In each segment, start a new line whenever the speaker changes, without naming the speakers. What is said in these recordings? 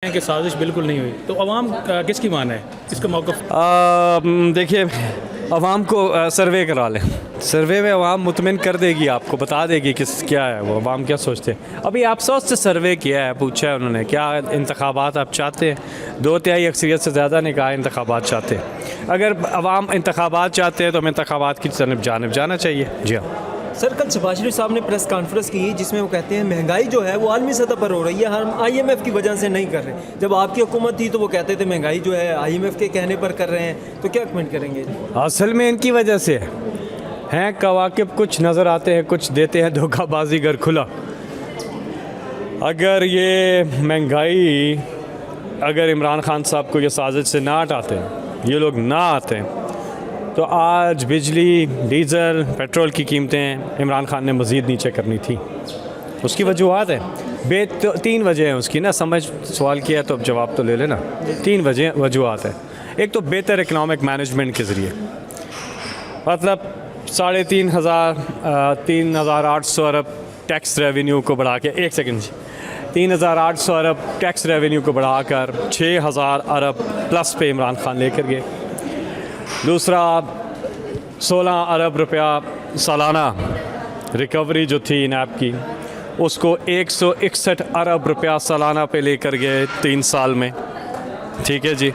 कि साजिश बिल्कुल नहीं हुई, तो अवाम किसकी मान है, इसका मौक़िफ़?
देखिए, अवाम को सर्वे करा लें। सर्वे में अवाम मुतमिन कर देगी, आपको बता देगी किस क्या है वो, अवाम क्या सोचते हैं। अभी आप सोचते सर्वे किया है, पूछा है उन्होंने क्या इंतखाबात आप चाहते हैं, 2/3 अक्सरियत से ज़्यादा ने कहा इंतखाबात चाहते हैं। अगर अवाम इंतखाबात चाहते हैं तो हमें इंतखाबात की जानिब जाना चाहिए। जी हाँ
सर, कल शहबाज शरीफ साहब ने प्रेस कॉन्फ्रेंस की जिसमें वो कहते हैं महंगाई जो है वो आलमी सतह पर हो रही है, हम IMF की वजह से नहीं कर रहे। जब आपकी हुकूमत थी तो वो कहते थे महंगाई जो है IMF के कहने पर कर रहे हैं, तो क्या कमेंट करेंगे?
असल में इनकी वजह से हैं कवाकिब, कुछ नज़र आते हैं, कुछ देते हैं धोखाबाजी घर खुला। अगर ये महंगाई, अगर इमरान खान साहब को ये साजिश से ना हटाते, ये लोग ना आते, तो आज बिजली, डीज़ल, पेट्रोल की कीमतें इमरान खान ने मज़ीद नीचे करनी थी। उसकी वजूहत है, तो 3 वजह हैं उसकी ना, समझ सवाल किया तो अब जवाब तो ले लेना। 3 वजूहत है। एक तो बेहतर इकनॉमिक मैनेजमेंट के ज़रिए, मतलब 3,800 अरब टैक्स रेवेन्यू को बढ़ा के 3,800 अरब टैक्स रेवेन्यू को बढ़ाकर 6,000 अरब प्लस पे इमरान खान लेकर गए। दूसरा, 16 अरब रुपया सालाना रिकवरी जो थी नैब की, उसको 161 अरब रुपया सालाना पे लेकर गए 3 साल में। ठीक है जी,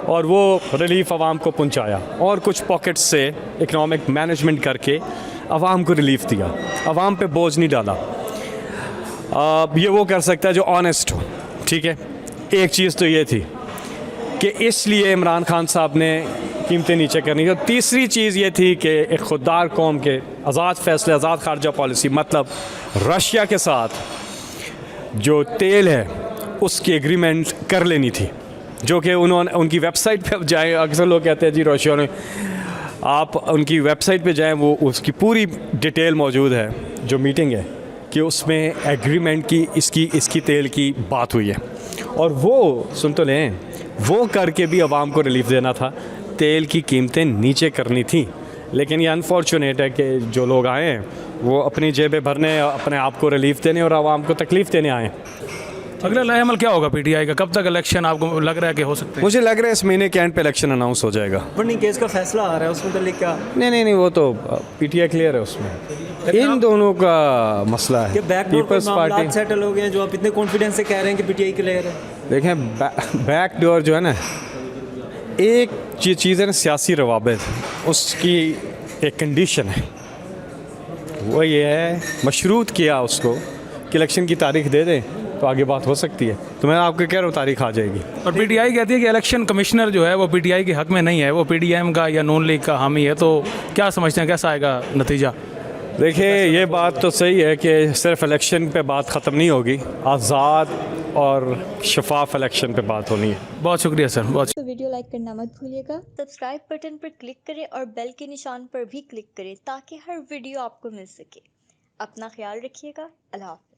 और वो रिलीफ आवाम को पहुंचाया, और कुछ पॉकेट से इकनॉमिक मैनेजमेंट करके आवाम को रिलीफ दिया, आवाम पे बोझ नहीं डाला। ये वो कर सकता है जो ऑनेस्ट हो। ठीक है, एक चीज़ तो ये थी कि इसलिए इमरान खान साहब ने कीमतें नीचे करनी। और तीसरी चीज़ ये थी कि एक खुददार कौम के आज़ाद फैसले, आज़ाद खारजा पॉलिसी, मतलब रशिया के साथ जो तेल है उसकी एग्रीमेंट कर लेनी थी, जो कि उन्होंने उनकी वेबसाइट पे जाएँ। अक्सर लोग कहते हैं जी रशिया ने, आप उनकी वेबसाइट पे जाएँ, वो उसकी पूरी डिटेल मौजूद है, जो मीटिंग है कि उसमें एग्रीमेंट की इसकी तेल की बात हुई है। और वो सुन तो लें, वो करके भी आवाम को रिलीफ देना था, तेल की कीमतें नीचे करनी थी। लेकिन ये अनफॉर्चुनेट है कि जो लोग आए हैं वो अपनी जेबें भरने, अपने आप को रिलीफ देने और आवाम को तकलीफ़ देने आए।
अगला लाहेमल क्या होगा PTI का? कब तक इलेक्शन आपको लग रहा है कि हो सकते हैं?
मुझे लग रहा है इस महीने के एंड पे इलेक्शन अनाउंस हो जाएगा।
बर्निंग केस का फैसला आ रहा है, उसमें मतलब क्या?
नहीं, वो तो PTI क्लियर है उसमें। इन दोनों का मसला है।
पीपल्स पार्टी सेटल हो गए, जो आप इतने कॉन्फिडेंस से कह रहे हैं कि PTI क्लियर है।
देखें, बैक डोर जो है ना, एक चीज़ है ना, सियासी रवाबित, उसकी एक कंडीशन है, वो ये है मशरूत किया उसको कि इलेक्शन की तारीख दे दें तो आगे बात हो सकती है। तो मैं आपको कह रहा हूँ तारीख आ जाएगी।
और PTI कहती है कि इलेक्शन कमिश्नर जो है वो PTI के हक़ में नहीं है, वो PDM का या नून लीग का हामी है। तो क्या समझते हैं, कैसा आएगा नतीजा?
देखिए, ये बात तो सही है कि सिर्फ इलेक्शन पे बात ख़त्म नहीं होगी, आज़ाद और शफाफ इलेक्शन पे बात होनी है।
बहुत शुक्रिया सर, बहुत।
तो वीडियो लाइक करना मत भूलिएगा, सब्सक्राइब बटन पर क्लिक करें और बेल के निशान पर भी क्लिक करें ताकि हर वीडियो आपको मिल सके। अपना ख्याल रखिएगा। अल्लाह हाफ़िज़।